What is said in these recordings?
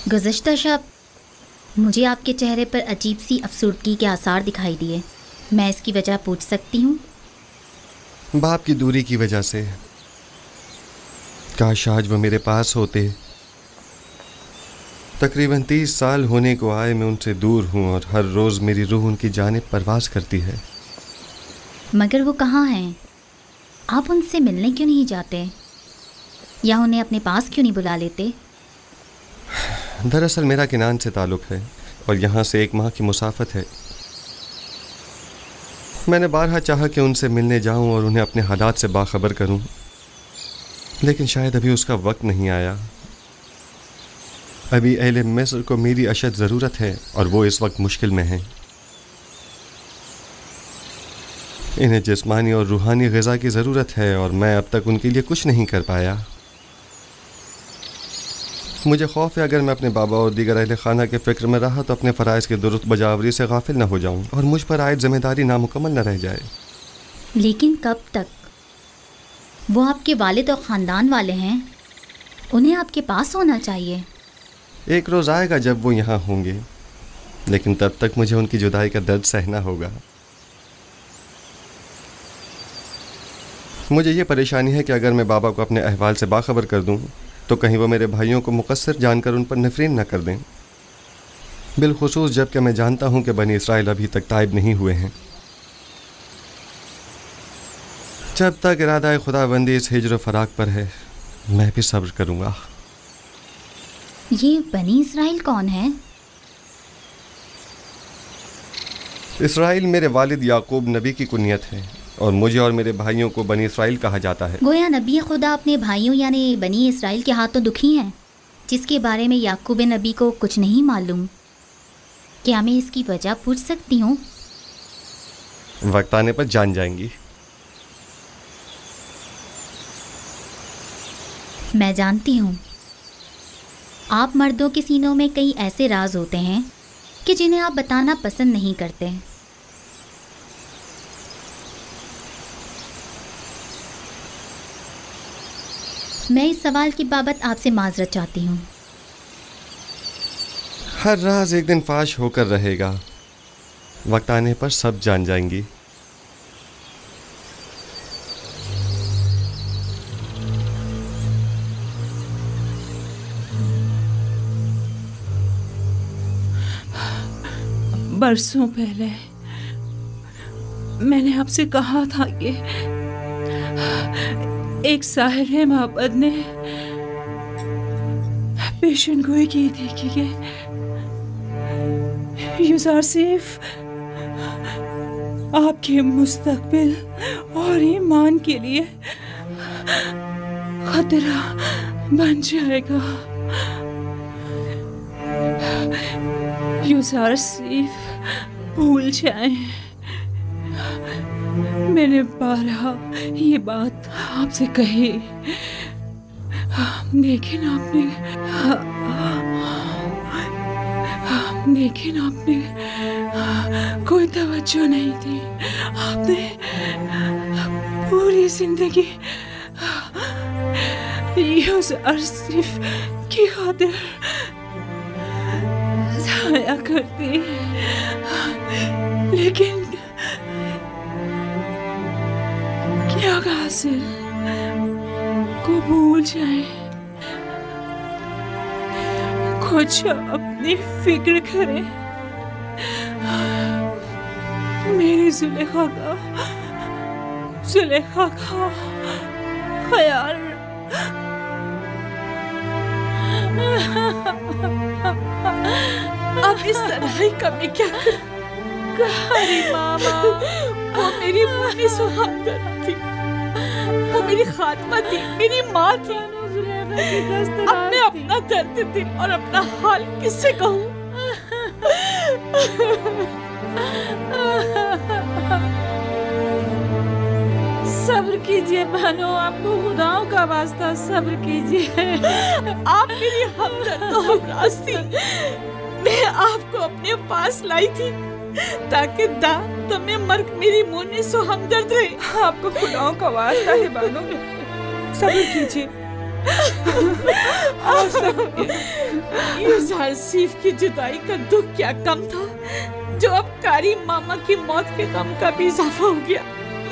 गुज़श्ता शब मुझे आपके चेहरे पर अजीब सी अफसुर्दगी के आसार दिखाई दिए। मैं इसकी वजह पूछ सकती हूँ? बाप की दूरी की वजह से। काश आज वो मेरे पास होते। तकरीबन 30 साल होने को आए मैं उनसे दूर हूँ और हर रोज़ मेरी रूह उनकी जानिब परवास करती है। मगर वो कहाँ हैं? आप उनसे मिलने क्यों नहीं जाते या उन्हें अपने पास क्यों नहीं बुला लेते? दरअसल मेरा किनान से ताल्लुक़ है और यहाँ से 1 माह की मुसाफत है। मैंने बारहा चाहा कि उनसे मिलने जाऊँ और उन्हें अपने हालात से बाखबर करूँ, लेकिन शायद अभी उसका वक्त नहीं आया। अभी अहले मिस्र को मेरी अशद ज़रूरत है और वो इस वक्त मुश्किल में हैं। इन्हें जिस्मानी और रूहानी ग़िज़ा की ज़रूरत है और मैं अब तक उनके लिए कुछ नहीं कर पाया। मुझे खौफ है अगर मैं अपने बाबा और दीगर अहले खाना के फ़िक्र में रहा तो अपने फ़राइज़ की दुरुस्त बजावरी से गाफिल न हो जाऊं और मुझ पर आयद ज़िम्मेदारी नामुकम्मल न रह जाए। लेकिन कब तक? वो आपके वालिद और ख़ानदान वाले हैं, उन्हें आपके पास होना चाहिए। एक रोज़ आएगा जब वो यहाँ होंगे, लेकिन तब तक मुझे उनकी जुदाई का दर्द सहना होगा। मुझे ये परेशानी है कि अगर मैं बाबा को अपने अहवाल से बाखबर कर दूं तो कहीं वो मेरे भाइयों को मुकस्सिर जानकर उन पर नफरीन न कर दें, बिलखुसूस जबकि मैं जानता हूं कि बनी इसराइल अभी तक ताइब नहीं हुए हैं। जब तक इरादा खुदाबंदी इस हिज्र फराक पर है मैं भी सब्र करूंगा। ये बनी इसराइल कौन है? इसराइल मेरे वालिद याकूब नबी की कुनियत है और मुझे और मेरे भाइयों को बनी इसराइल कहा जाता है। गोया नबी खुदा अपने भाइयों यानी बनी इसराइल के हाथों दुखी हैं, जिसके बारे में याकूब नबी को कुछ नहीं मालूम। क्या मैं इसकी वजह पूछ सकती हूँ? वक्त आने पर जान जाएंगी। मैं जानती हूँ आप मर्दों के सीनों में कई ऐसे राज होते हैं कि जिन्हें आप बताना पसंद नहीं करते। मैं इस सवाल की बाबत आपसे माजरत चाहती हूँ। हर राज एक दिन फाश होकर रहेगा, वक्त आने पर सब जान जाएंगी। बरसों पहले मैंने आपसे कहा था कि एक साहिर मोहब्बत ने पेशन गोई की थी कि यूसुफ आपके मुस्तकबिल और ईमान के लिए खतरा बन जाएगा। यूसुफ भूल जाएं। मैंने बारहा ये बात आपसे कही, लेकिन आपने कोई तवज्जो नहीं दी। आपने पूरी जिंदगी यूसुफ की खातिर जाया कर दी, लेकिन क्या हासिल को भूल जाए। कुछ अपनी फिक्र करें। मेरी जुलेखा का ख्याल अब इस तरह का मैं क्या करूं? मामा, वो मेरी मुन्नी सुहागन थी, वो मेरी खातमा थी, मेरी माँ थी। अब मैं अपना दर्द दिल और अपना हाल किससे कहूँ? सब्र कीजिए बहनों, आपको खुदाओं का वास्ता सब्र कीजिए। आप मेरी हमदर्द तो हमराज थी। मैं आपको अपने पास लाई थी ताकि दाद में मर्ग मेरी मुन्नी सो हमदर्द रहे। आपको खुदाओं का वास्ता है बानो, सब्र कीजिए। आज तक इस हसीफ की जुदाई का दुख क्या कम था, जो अब कारी मामा की मौत के गम का भी इजाफा हो गया।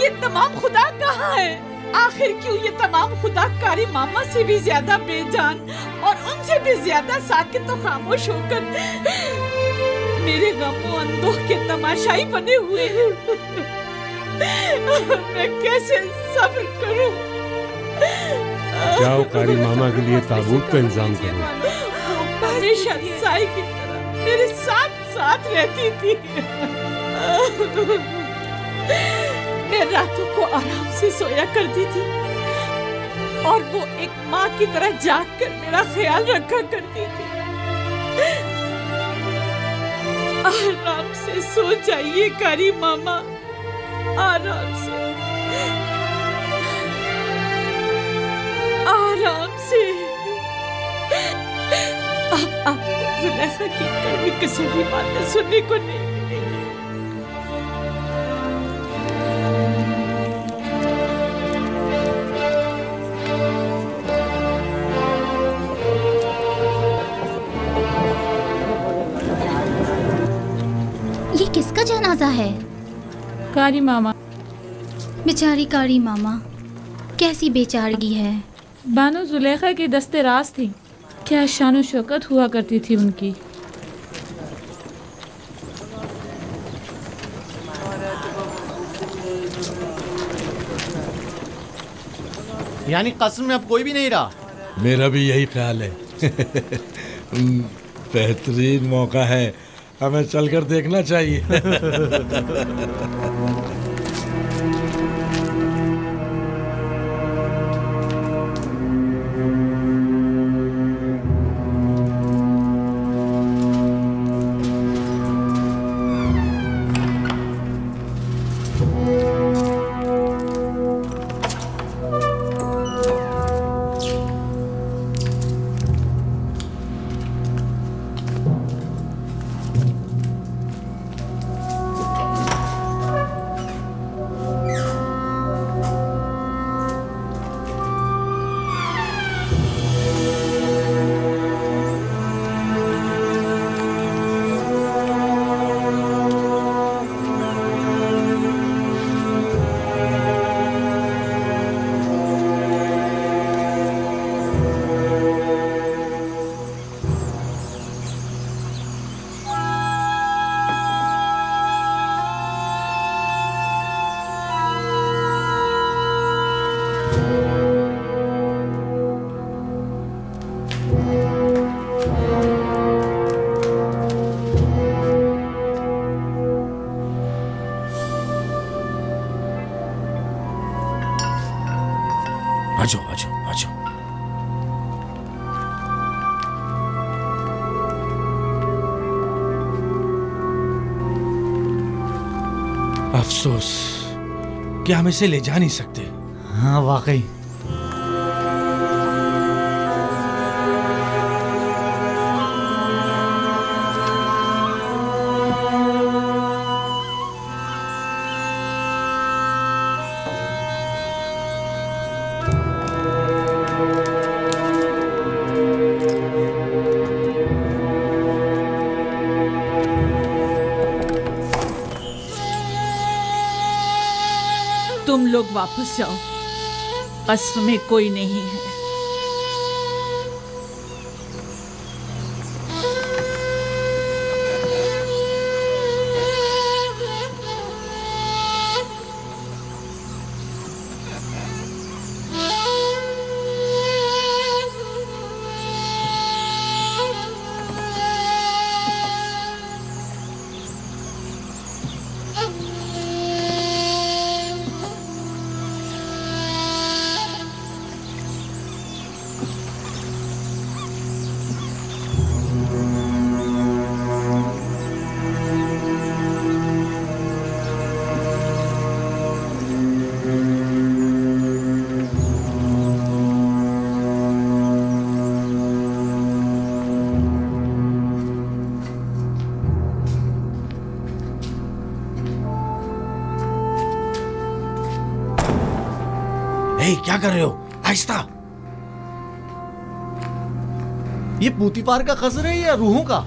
ये तमाम खुदा कहाँ है? आखिर क्यों ये तमाम खुदा कारी मामा से भी ज्यादा बेजान और उनसे भी ज्यादा साकित और खामोश होकर मेरे गमों अंदोह के तमाशाई बने हुए हैं। मैं कैसे सब्र करूं? जाओ कारी मामा के लिए ताबूत का इंतजाम करो। हमेशा साई की तरह मेरे साथ साथ रहती थी। मैं रातों को आराम से सोया करती थी और वो एक माँ की तरह जाग कर मेरा ख्याल रखा करती थी। आराम से सो जाइए कारी मामा, आराम से, आराम से। अब आपको जुलेखा की कड़वी कसीली बातें सुनने को नहीं मिलेगी। ये किसका जनाजा है? कारी मामा। बेचारी कारी मामा, कैसी बेचारगी है। बानो जुलेखा के दस्ते राज थी, क्या शान शौकत हुआ करती थी उनकी। यानी कस्म में अब कोई भी नहीं रहा? मेरा भी यही ख्याल है। बेहतरीन मौका है, हमें चलकर देखना चाहिए। आजो आजो आजो। अफसोस कि हम इसे ले जा नहीं सकते। हाँ वाकई। तुम लोग वापस जाओ, कस्र में कोई नहीं है। क्या कर रहे हो? आहिस्ता। ये पूतीपार का कसर है या रूहों का?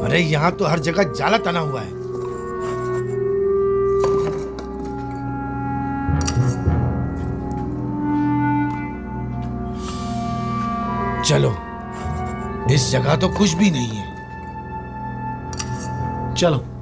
अरे यहाँ तो हर जगह जाला तना हुआ है। चलो, इस जगह तो कुछ भी नहीं है। चलो।